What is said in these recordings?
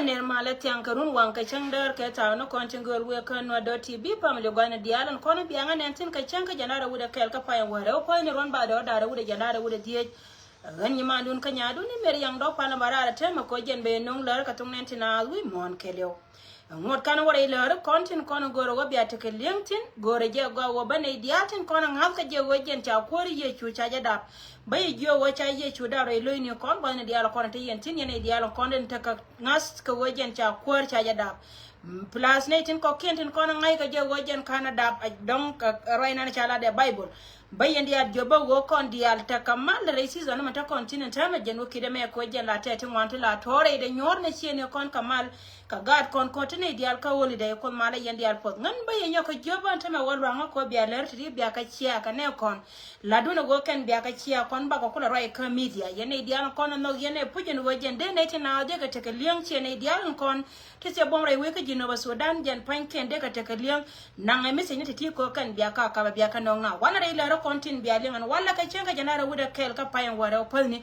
ner malet yang karun wang ka changdar ka ta no kon changol we kan no doti bi pam le gwana dialan kon bi anga nen tin ka changa janara wuda kel ka pa wara o pa ni ron ba do dara wuda janara wuda die ganyi mandun ka nyadu ni mer yang do pa na barara tema ko jen be nong lar ka tung nen tina wi mon kelyo ngot kan wara ilar kontin kon goro wa biya te kelengtin gore je go wa bane diatin kon ngal ka je wo jen ta kori ye chu cha jada bay jo wo cha ye chu da re loini kon bane diala kon te yen tin yen diala kon den ta ka ngas ka wo jen ta kor cha jada plus ne tin ko kentin kon ngai ka je wo jen canada don ka roina cha la de bible bayen dia joba wo kon dial ta kamal reisi zona mata continent ma jen wo kide me ko jen la te tin wantu la tore de nyor ne chene kon kamal ka gad kon ko tene dial ka woli de kon mala yen dial pot ngan bayen yo ko joba ta ma walwa nga ko biya ler ti biya ka chia ka ne kon la duna go ken biya ka chia kon ba ko kula roi ka media yen dial kon no yen pujen wo jen de ne tina de ka te ka liang chene dial kon te se bom re we ka jino ba sudan jen pan ken de ka te ka liang nanga mi se ne ti ko kan biya ka biya ka no nga wana re la kontin bialingan wala ka chenga janara wuda kel ka payan wara opalni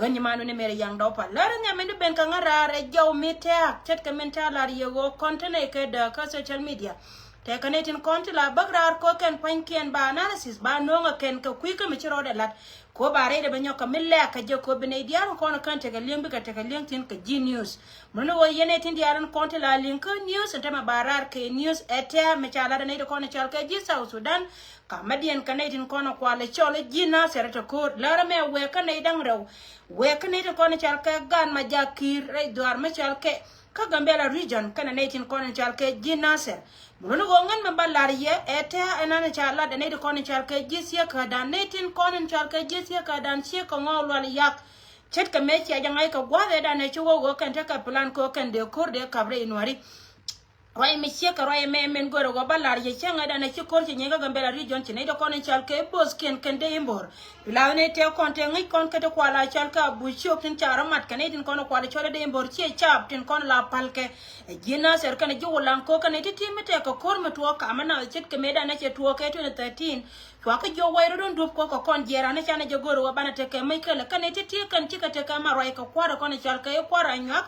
ganyi manu ne mere yang dopa lara nya mendu ben ka ngara re jaw meta chat ka mentala yego kontene ke da ka social media te kanetin konti la bagrar ko ken panken ba analysis ba nonga ken ka kuika mi chiro de lat ko bare de banyo ka mille ka je ko bene diaron ko kan te ka lembi ka te ka lentin ka genius mono wo yene tin diaron konti la link news ntama barar ke news eta me chala de ne ko ne chal ka ji South Sudan Kamadian Canadian kono kwale chole jina serata ko lara me we Canadian raw we Canadian kono chalke gan majakir re duar me chalke ka Gambela region Canadian kono chalke jina ser mono go ngan me balariye eta enana chala de ne kono chalke jisia ka dan netin kono chalke jisia ka dan che ko ngol yak chet ka me chi ajangai ka gwa da ne chugo go kan ta ka plan ko kan de kor de kabre inwari Roy Michia Roy men go go balar ye changa da na chikor che nyega Gambela region che ne do kon chalke bos ken de imbor bila ne te kon te ngi kon ke to kwala chalka bu chop tin chara mat kan edin kon kwala chole de imbor che chap tin kon la palke jina ser kan jo lan ko kan ti timete ko kor me to ka mana chet ke meda na che to ke 2013 kwa ka jo wayro don dub ko kon jera na chana jo goro wa bana te ke mai kala kan ti kan tika te ka ma roy ko kwara kon chalka e kwara nyak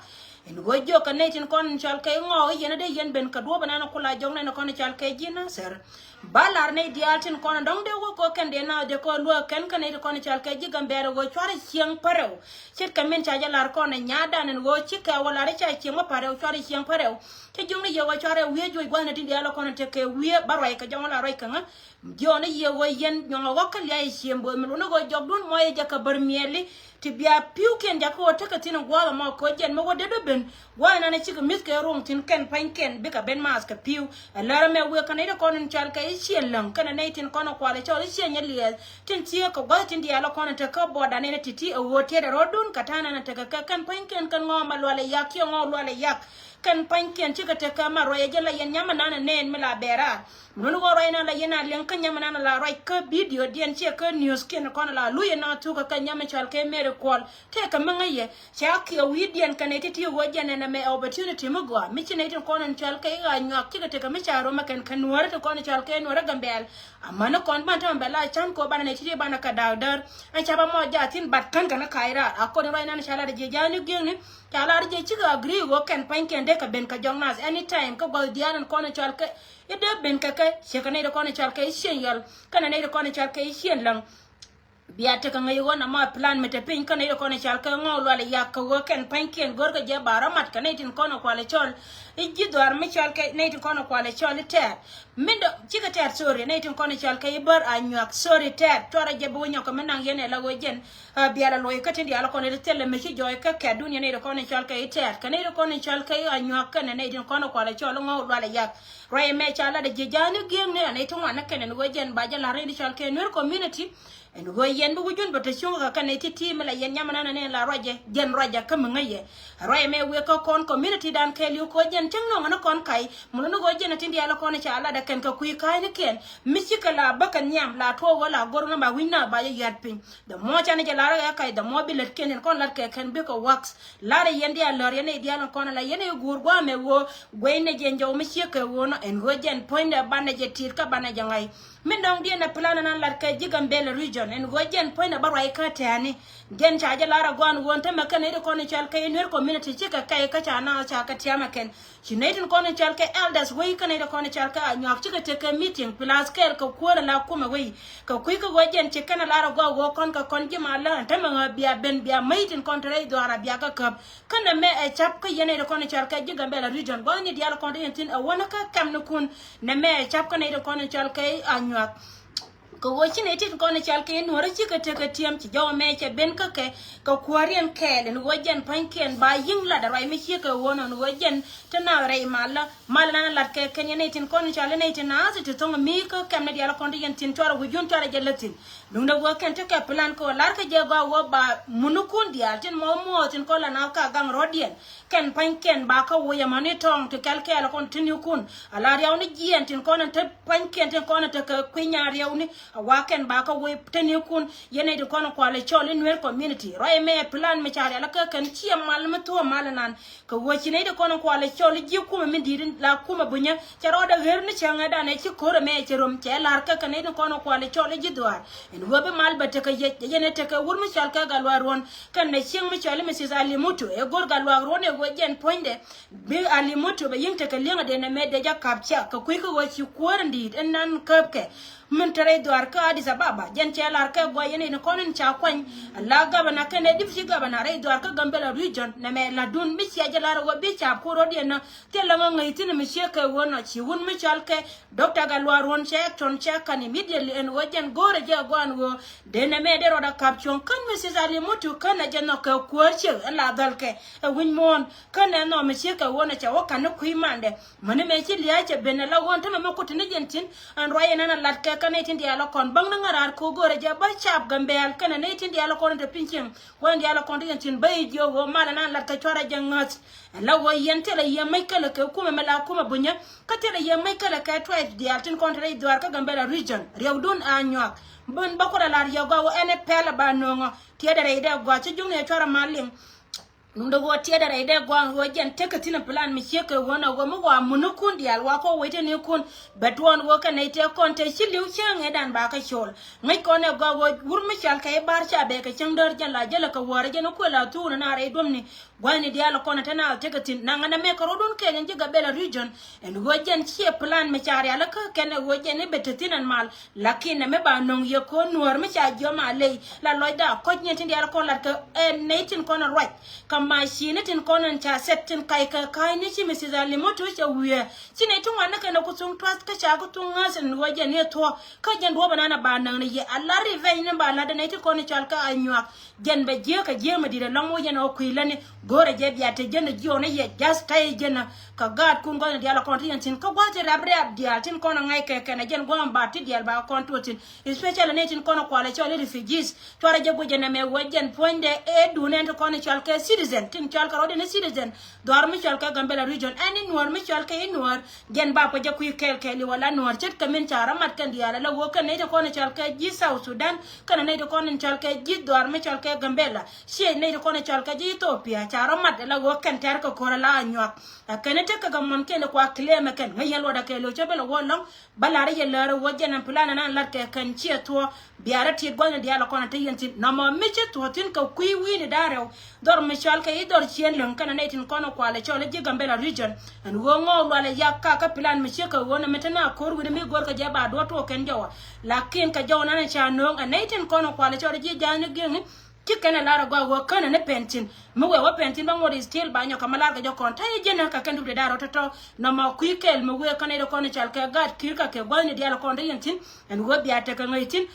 en gojo ka netin kon chalke ngo yene de yen ben ka do banana kula jong na kon chalke jina ser balar ne dialtin kon dong de ko ken de na de ko lo ken kan de kon chalke ji Gambera go chware chiang pareu chit ka men cha jalar kon nyada nen go chika wala re cha chiang pareu chware chiang pareu te jong ne yo chware wie jo go na tin dialo kon te ke wie barai ka jong la roi kan jo ne yo yen nyongo wakal ya chiembo me no go jog dun moye jaka barmieli tibia piu ken jako taka tin gwala ma ko jen mo de ben wana na chika mit ke rong tin ken panken bika ben mas ka piu alara me we kan ida kon chal ka ichien lang kana ne tin kono kwale chol ichien nyeli tin tie ko gwa tin dia la kon ta ka boda ne titi o wote da rodun katana na taka kan panken kan ngoma lwale yak yo ngol lwale yak kan panken chika te ka ma roye jela yen nyama nana nen mila bera nunu go roye na la yena len kan nyama nana la roy ka video dien che ka news ken kon la luye na tu ka nyama chal ke mere kol te ka mangaye cha ki widien kan titi wo jene na me opportunity mo go mi chine tin kon chal ke ga nyak chika te ka mi charo ma kan kanwar to kon chal ke nwara Gambel amana kon ban ta bela chan ko bana ne titi bana ka dawdar a chaba mo ja tin bat kan kana kaira akon roye na chala de jani gene chala de chika agree go kan panken ka ben ka jongnas anytime ka go dianan kono chalke ide ben ka ka shekane de kono chalke shen yal kana ne de kono chalke shen lang biate ka ngai wona ma plan mete pin kana de kono chalke ngol wala yak go ken panken gorga je baramat kana tin kono kwale chol iji doar mi chalke ne tin kono kwale chol ter mindo chika ter sorry ne tin kono chalke ibar anyak sorry ter tora je bo nyoko menang yene la go jen biala loy katin dia la kono de tele me ci joy ka ka dunya ne de kono chalke ter kana de kono chalke anyak kana ne tin kono kwale chol ngol wala yak roy me chala de jejani gem ne tin wana kana go jen ba jala re di chalke nur community en go yen bu jun bata shunga ka ne titi mala yen nyamana ne la roje jen roja kam ngaye roye me we ko kon community dan kel yu ko jen tengno ngana kon kai mun no go jen tindi ala kon cha ala da ken ka kuy kai ne ken misika la bakan nyam la to wala gorno ba winna ba yat pin the mo cha ne la ya kai the mo bilet ken kon la ke ken be ko wax la re yen dia lor yen dia la kon la yen gur gwa me wo goyne jen jaw misika wono en go jen point bana je tir ka bana jangai min dong dia na plan nan la ka Gambela region region en gojen point ba rai ka tani gen cha ja lara gwan won ta makan ida kon chal ka in community chika kai ka cha na cha ka tiama ken chinetin kon chal ka elders we kan ida kon chal ka nyak chika te ka meeting plus kel ka ko la kuma we ka kui ka gojen chika na lara go kon ka kon ji mala ta ma bia ben bia maitin kon trai do ara bia ka kap kana me e chap ka yene ida kon chal ka ji gambela region go ni dia kon tin a wona ka kam no kun na me chap kan ida kon chal ka anyak ko wochin etin kono chalke no rachi ka teka tiam ci jaw me che ben ka ke ka kwarian ke den wojen panken ba yin la da rai mi chi ka wono no wojen tana rai mala na la ke ken etin kono chale ne tin na to to mi ka kam ne dia kondo yen tin tora wujun tora jelatin dum da wo ken to ka plan ko lar ka je go wo ba munukun dia tin mo tin ko la na ka gang rodien ken panken ba ka wo ya mani tong to kalke ala kon tin yukun ala riaw ni jien tin kono te panken tin kono te ka kwinya riaw ni waken ba ka we tani kun yene de kono kwale chole nwer community roy me plan me chare la ka kan ci mal me to mal nan ka wo ci ne de kono kwale chole ji kuma min dirin la kuma bunya charo da wer ni changa da ne ci kore me ci rom ce lar ka kan ne de kono kwale chole ji doar en wo be mal ba te ka yene te ka wur mi chal ka galwa ron kan ne ching mi chale me si ali mutu e gor galwa ron e wo jen poinde be ali mutu be yin te ka linga de ne me de ja kapcha ka kuy ko wo ci korndi en nan kapke min tare duar ka Addis Ababa jen chelar ka go yene ne konin cha kwan la gaba na kene dipsi gaba na rai duar ka Gambela region na me la dun mi sia jalar go bi cha ko rodi na tela ma ngai tin mi sia ka wona chi won mi chal ke Dr. Galwar won che ton che kan immediately en wajen gore je go an go de na me de roda caption kan mi sia ali mutu kan na jen no ka ko che la dal ke win mon kan no mi sia ka wona cha wa kan ku imande mane me chi liya che benela won ta me ko tin jentin an roye na lat ka kan etin dia la kon bang ngarar ko gore ja ba chap gambel kan ne etin dia la kon te pinchen won dia la kon tin bay jo wo mala nan lat ka chora jangat la wo yente la yemay kala ka kuma mala kuma bunya ka tele yemay kala ka tribe dia tin kon re duar ka Gambela region rewdun anyak bon bakora la ya go ene pela ba nongo tie dere ide go ci jungne chora maling nundo go tie dere ide go wo jen tekatina plan mi cheke wona go mo wa munukun dial wa ko wete ne kun betwon wo ka ne te kon te chiliu chenge dan ba ka chol ngai ko ne go wur mi chal ka e bar cha be ka chengdor jan la jela ka wore jen ko la tu na re domni gwani dial ko na tana tekatin nanga me ko rodun ke nje Gambela region en go jen chi plan mi chari ala ka ken wo jen e betetinan mal lakini me ba non ye ko nuor mi cha jo ma le la loida ko nyeti dial ko la ka ne tin ko na right machine tin konan cha setin kai ka kai ni chi Mrs. Ali moto cha wiye chine tun wana kana kutung trust ka cha kutung ngasen waje ne to ka jen do banana ba nan ye Allah rive ni ba la da ne ti kon chal ka anyak jen be je ka je ma dire lango jen o kuilane gore je biya te jen ji ona ye just tay jen ka gad kun gona dia la kontin tin ka gwate rabre abdia tin kono ngai ka kana jen go ba ti dia ba konto tin especially ne tin kono kwale cha le refugees to ara je go jen me wajen ponde e du ne to kono chal ka citizen tin chal ka rodine citizen dor mi chal ka Gambela region ani nuor mi chal ka nuor gen ba ko jakuy kel wala nuor chet ka min chara mat kan diala la wo kan ne to kono chal ka ji South Sudan kan ne to kono chal ka ji dor mi chal ka Gambela she ne to kono chal ka ji Ethiopia chara mat la wo kan tar ka ko la anyak kan te ka gamon ken ko claim kan ngayel wada ke lo chebela wolong balare ye lare wo jenan plan nan lat ka kan chi to biara ti gol diala kono te yentin na mo mi che to tin ka kuy wini dare dor mi chal ka idor chien lon kana netin kono kwale chole ji Gambela region and wo ngo wala yakka ka plan mi cheka wona metana kor wi mi gor ka jaba do to ken jawa lakin ka jawana na cha no netin kono kwale chole ji jani geng kikena lara gwa wo kana ne pentin mu we wo pentin ba ngori still ba nyoka malaga jo kon tay jena ka kendu de daro toto no ma kuikel mu we kana de kono chal ka gad kirka ke gwani de ala kon de yentin and wo biata ka ngaitin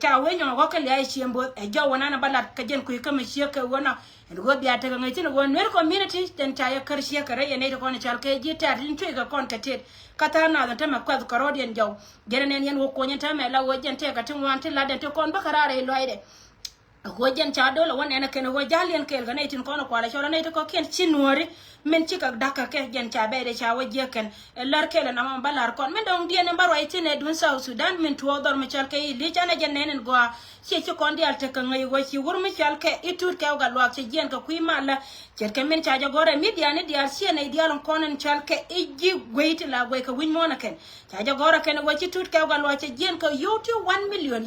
ka we nyo go ka le ai chiembo e jo wana na balat ka jen kuika mi cheka wona and go biata ka ngaitin wo ner community den ta ya karshe ka re ne de kono chal ka ji ta din tuiga kon ka tet kata na da ta ma kwad karodian jaw gere nen yen wo ko nyata me la wo jen te ka tin wan te la de te kon ba karare loide hojen cha dole wan ena ken ho jalian kel gane tin kono kwala chola ne to ko ken chinori men chika daka ke gen cha bede cha waje ken lar kel na man balar kon men dong dien mbaro itine dun South Sudan men to dor me chal ke li chana jenen go che kon dial te kan ngai go chi wur me chal ke itut ke ga lwak che gen ka kui mala cher ke men cha jagore media ne dial sie ne dial konen chal ke iji gweit la go ka win mona ken cha jagore ken go chi tut ke ga lwak che gen ka yuti $1 million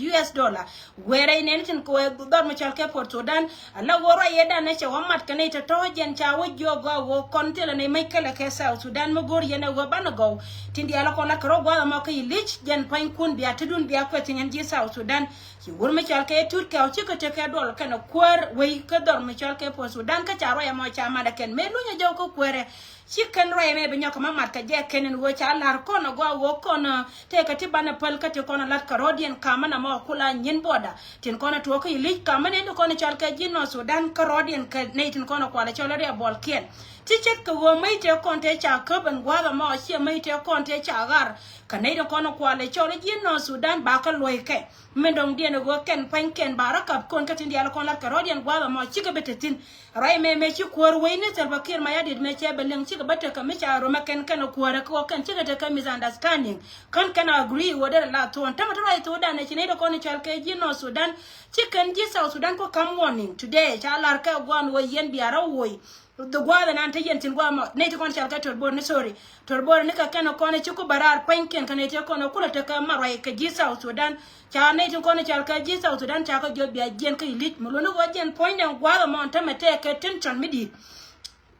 where ne tin ko dor me chal ke Port Sudan la woro yeda ne che wamat kane to tojen cha wo jogo wo kontela ne Michael ke South Sudan mo gor yene go banago tindi ala ko la kro go ma ko lich gen pain kun biya tudun biya ko tin ji South Sudan ki wor me chal ke tut ke o ci ko te ke dol kana kwar we ke dor me chal ke Port Sudan ka charo ya mo cha ma da ken me lu nya jo ko kwere chicken roy me benyo kama mat ka je kenen wo cha lar kono go wo kono te ka tibana pal ka te kono lat karodian kama na mo kula nyin boda tin kono to ko ili kama ne kono chal ka jino Sudan karodian ka ne tin kono kwala chola ria bol ken ti chet ko wo mai te konte cha ka ban gwa ga mo che mai te konte cha gar ka ne kono kwala chola jino Sudan ba ka loy ke mendong dien go ken pan ken baraka kon ka tin dia kono lat karodian gwa ga mo chika betetin roy me chi kwor we ne Salva Kiir ma yadid me che beleng chi bata ka micha roma ken kana kuara ko kan chiga ta ka misunderstanding kan kana agree wada la to tama to to da ne chine do ko ni chalke jino Sudan chicken ji South Sudan ko come warning today cha lar ka gwan wo yen biara woy the gwada nan ta yentin gwa ne to kon chalka torbor ni sorry torbor ni ka kana ko ne chiku barar panken kana te ko no kula ta ka marai ka ji South Sudan cha ne to ko ni chalka ji South Sudan cha ka jo biya jen ka ilit mulo no go jen point and gwada mon ta mate ka tension midi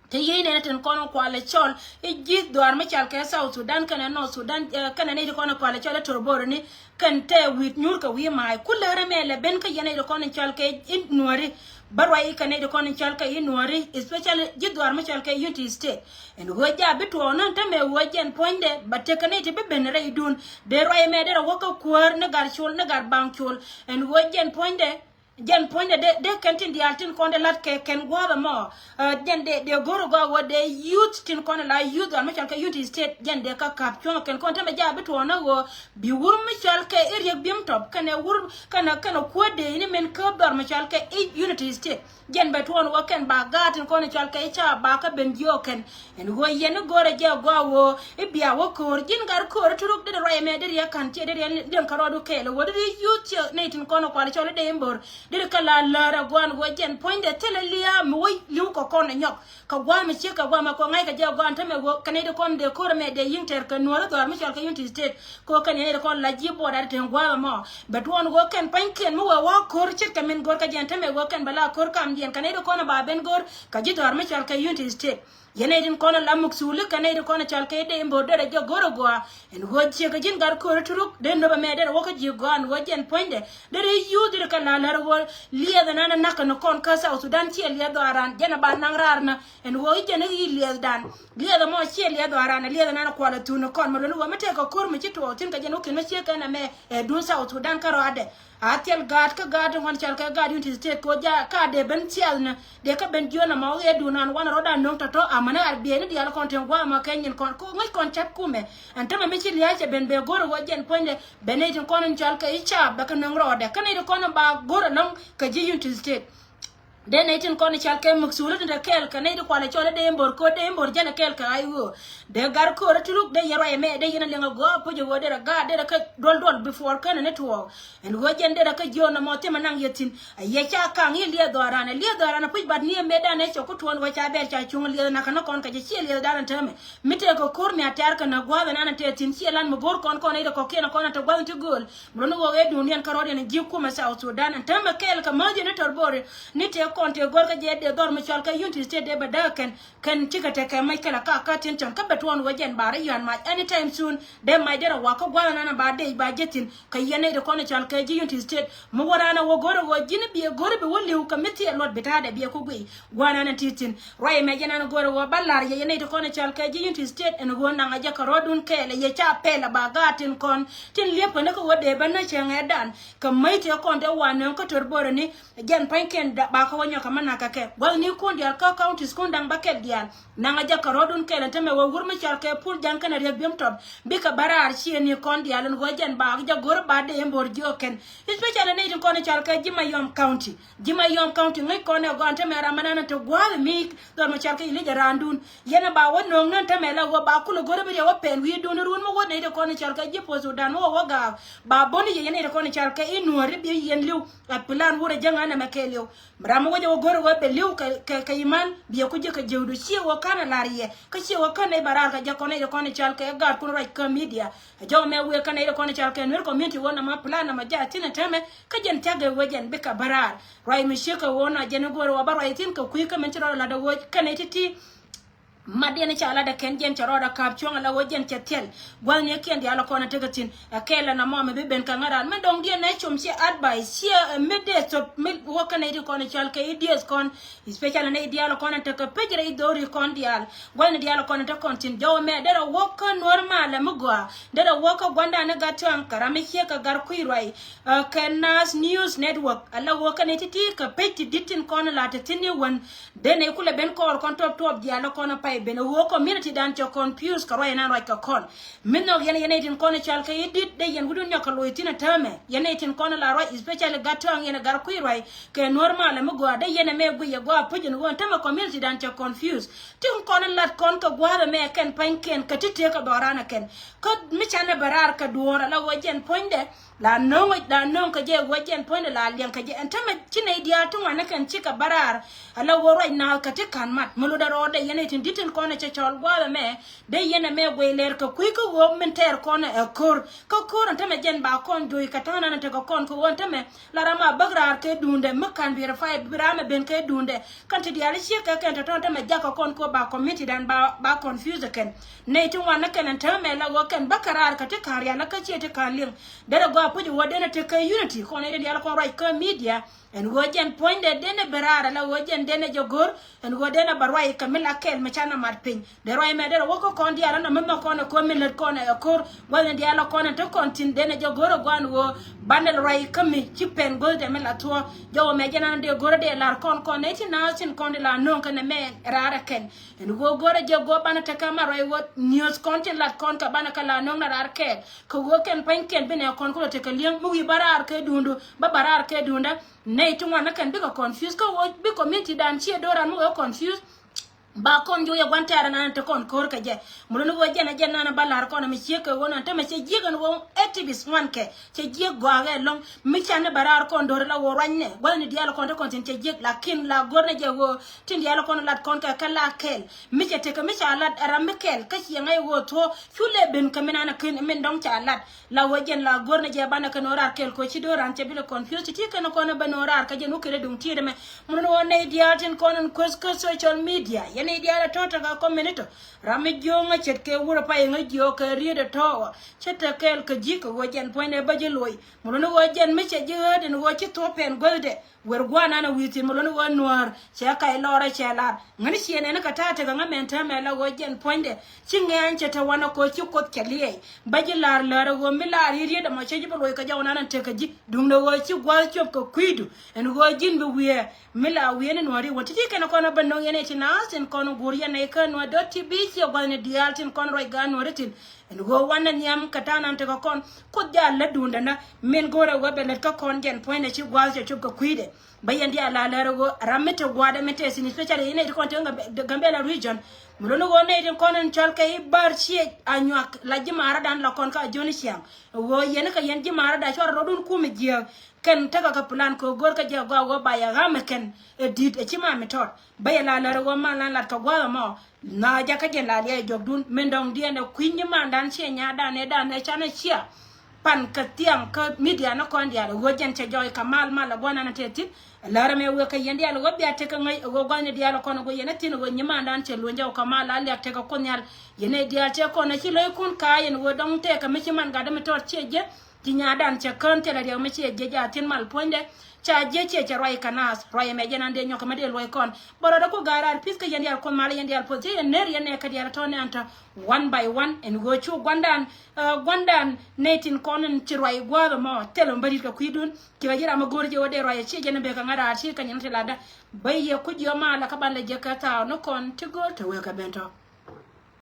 te yene ten kono kwale chol e jid doar me chal ke South Sudan kana no Sudan kana ne kono kwale chol torbor ni kan te wit nyur ka wi mai kulere mele ben ka yene kono chal ke in nuari barwai kana kono chal ke in nuari especially jid doar me chal ke Unity State en hoja bitu onon te me wojen ponde batte kana te be ben re idun de roi me de wo ko kwar ne gar chol ne gar bank chol en wojen ponde jen point de kantin di altin konde lat ke ken gwada mo jen de goro go wo de youth tin konde la youth al machal ke Unity State jen de ka kap chon ken konte me jabe to na go bi wur machal ke area bim top kana wur kana ko de ni men ko dor machal ke Unity State jen be to wo ken ba gatin konde chal ke cha ba ka ben jo ken en go yen gore je go wo e bia wo ko jin gar ko turuk de roy me de ya kan ti de den karodu ke le wo de youth ne tin kono kwale chole de mbor de kala lara gwan go jen point de telelia moy liu ko kon nyok ka gwa mi che ka gwa ma ko ngai ka je gwan tame go kane de kon de kor me de yinter ka no do mi chal ka Unity State ko kane de kon la jibo da te gwa ma bet won go ken pan ken mo wa kor che ka men gor ka jen tame go ken bala kor kam jen kane de kon ba ben gor ka ji do mi chal ka Unity State yene din kono la muksulu kane de kono chal ke de mbo de jo goro go en go che ka jin gar ko turuk de no ba me de wo ka ji gwan go jen point de yu de ka la la wo liya da nana naka no kon ka South Sudan che liya do aran jena ba nang rarna en wo jena liya dan liya da mo che liya do aran liya da nana kwala tu no kon mo lo mate ko kor mi chito tin ka jeno kin me che kana me du South Sudan ka ro ade atel gad ka gad won chal ka gad Unity State ko ja ka de ben tial na de ka ben jona ma o edu nan wan roda non to amana arbiene di ala konten gwa ma kenyin kon ko ngai kon chat kume antama me chi liya che ben be goro wo jen ponde benetin kon chal ka icha ba ka nang rode kana de kon ba goro non ka ji Unity State den etin kon chal ke muksulu de kel kana de kwala chole de mbor ko de mbor jana kel ka ayo de gar ko retuluk de yero me de yina lenga go pojo wo de ga de ka dol before kana network en go jende de ka jona mo tema nang yetin ye cha kan yi le dorana puj bad ni me da ne ko ton wa cha ber cha chung le na kana kon ka je chi le da tame mite ko kor mi atar kana go na na te tin chi lan mo gor kon kon ide ko kena kon ta gwan to gol mo no wo e dunian karode ne ji kuma South Sudan tame kel ka maji ne torbore ni te konte gor ka je de dor mi chal ka Unity State de bada kan chika te ka mai kala ka tin ton ka betwon wajen bare yan ma anytime soon de mai de wa ka gwa na ba de ba jetin ka yene de kon chal ka ji Unity State mo wara na wo gor wo jini bi gor be wolli ka meti lot betade bi ko gui gwana na titin roy me jena gor wo ballar ye yene de kon chal ka ji Unity State en go na nga ka rodun kele ye cha pela ba gatin kon tin lepo ne ko wode ban na chenga dan ka mai te kon de wan ko torbore ni gen panken da ba ko gonyo kamana kake wal ni kon dial ka counties kon dang bakel dial nanga jaka rodun kele teme wo wurma charke pur janka na rebim top bika barar chi ni kon dial ngo jen ba ja gor ba de embor joken especially ne kon charke Jimayom County ngai kon go ante mera manana to gwal mi dor ma charke ile jarandun yena ba wono nan teme la go ba kulo gor bi wo pen wi dun run mo wona de kon charke jipo Sudan wo woga ba boni yene de kon charke inori bi yen liu a plan wura janga na makelio bramo wo gor wo be liu ka iman bi ko je ka jewdu chi wo kana lariye ka chi wo kana barar ka jakone de kon charke gar kun right ka media jaw me we kana de kon charke nur community wona ma plan na ma jatina teme ka jen taga wajen bika barar rai mi sheka wona jen gor wa bar aitin ka kuika men tiro la da wo kana titi madene cha ala da kenjen cha roda kapchonga la wojen cha tel gwal ne kendi ala kona tegatin akela na mama be ben kangara men dong dia na chomsi advice chia mede to mil wakana idi kona chal ke ideas kon especially na ideal kona te ka pejre idori kon dial gwal ne dial kona te kontin jaw me dera woka normal mugwa dera woka gwanda na gatwan karame chia ka gar kuirai kenas news network ala woka ne titi ka peti ditin kona la tetini won dene kula ben kor kon top dial kona pai bene wo community dan cho confuse ka roy nan roy ka kon minno yene tin kon chal ka yidit de yen gudun nyaka loitina tame yene tin kon la roy especially gatong yene gar kuy roy ke normal mo go de yene me gu ye go pujin won tame community dan cho confuse tin kon lat kon ka gwara me ken panken ka tite ka dorana ken ko mi chane barar ka duora la wojen ponde la non ka je wojen ponde la lian ka je entame chine dia tun wana kan chika barar ala wo roy na ka tikan mat mulu da rode yene tin ditin kona cha chol gwala me de yene me gweler ka kuy ko wo menter kona e kor ka kor ntame jen ba kon doy ka tana na te ko kon ko wontame la rama bagrar ke dunde makan verify birame ben ke dunde kan ti diali shi ka kan to tame jaka kon ko ba committee dan ba confuse ken ne tin wana ken ntame la wo ken bakarar ka te kariya la ka che te kanling de go puji wodena te ka unity kona de dial ko right ka media en wojen poinde dene berara la wojen dene jogor en wodena barwai kamila kel machana marpin de roy me de woko kondi ala no memma kono ko milet kono e kor wonen di ala kono to kontin dene jogoro gwan wo bandel roy kami chipen golde mela to jowo me jena de goro de lar kon neti na sin kondi la non kan me rara ken en go goro jogo bana ta kama roy wot news kontin la kon ka bana kala non na rar ken ko wo ken panken bene kon ko te kalien mu wi barar ke dundu ba barar ke dunda nei tungwana kan bika confuse ko bi community dan chi doran mo confuse ba kon jo ya gwantara nan te kon kor ka je mulun wo jena jena na balar kon mi che ko wona te me che jigan wo activist wanke che jig go ga long mi chane barar kon dor la wo ranne wala ni dialo kon te kon te jig la kin la gorne je wo tin dialo kon lat kon ka kala kel mi che te ka mi cha lat ram kel ka chi ngai wo to chule ben ka mina na kin min dong cha lat la wo jen la gorne je bana ka norar kel ko chi doran te bi confuse ti ka no kon ba norar ka je no kire dum ti de me mulun wo nei diatin kon ko social media ne dia tota ga community rame jonga chetke wura pa nga jo ka riede to cheta kel ka jiko wojen poine bajeloi muno wojen meche jode no wochi to pen golde wer gwana na witi muno wo noir che kai lora chela ngani chiene na katata ga ngamenta mela wojen poinde chingen cheta wana ko chi ko kelie bajelar lara go milar riede ma cheji bolo ka jawna nan te ka ji dum no wo chi gwal chop ko kuidu en wojin be wie mila wiene no ri woti ke na kono banno yene tinasen kono guriya na ka no doti bici ogane dialtin kon roy gano retin en go wana nyam katana ante ko kon ko jalla dunda na men gore wobe let ka kon gen point ci gwalje ci ko kuide bayandi ala la go ramete gwada mete sin especially ine ko tonga gambela region mulono go ne den konen chalka i barchi anyak la jimara dan la kon ka joni siam wo yen ka yen jimara da chor rodun kumi je ken taka ka plan ko gor ka je go baya gameken edit e chima metot bayala la go man la to go mo na jaka gen la ya jogdun mendong diene kwinyi mandan che nya dan e chana chia pan ka tiang ka media no kon dia wo jen che joy kamal mala bona na tetin lara me we ka yendi ala go biate ka ngai go gane dia la kon go yena tin go nyima dan che lo njaw kamal ali ate ka kon yal yene dia che ko na chi loy kun ka yen wo dong te ka mi chi man ga da mi tor che je ti nya dan che kan te la dia mi che je ja tin mal ponde cha je che roi kanas roi me jena de nyoka made loy kon boro da ko garar piska yen dia kon mal yen dia po je ner yen ne ka dia to ne anta one by one en go chu gwandan netin konen ci roi gwa mo telo mbari ka kuidun ki wajira ma gorje wode roi che jena be ka ngara ci ka nyen te lada baye ku jo mala ka balle je ka ta no kon ti go to we ka bento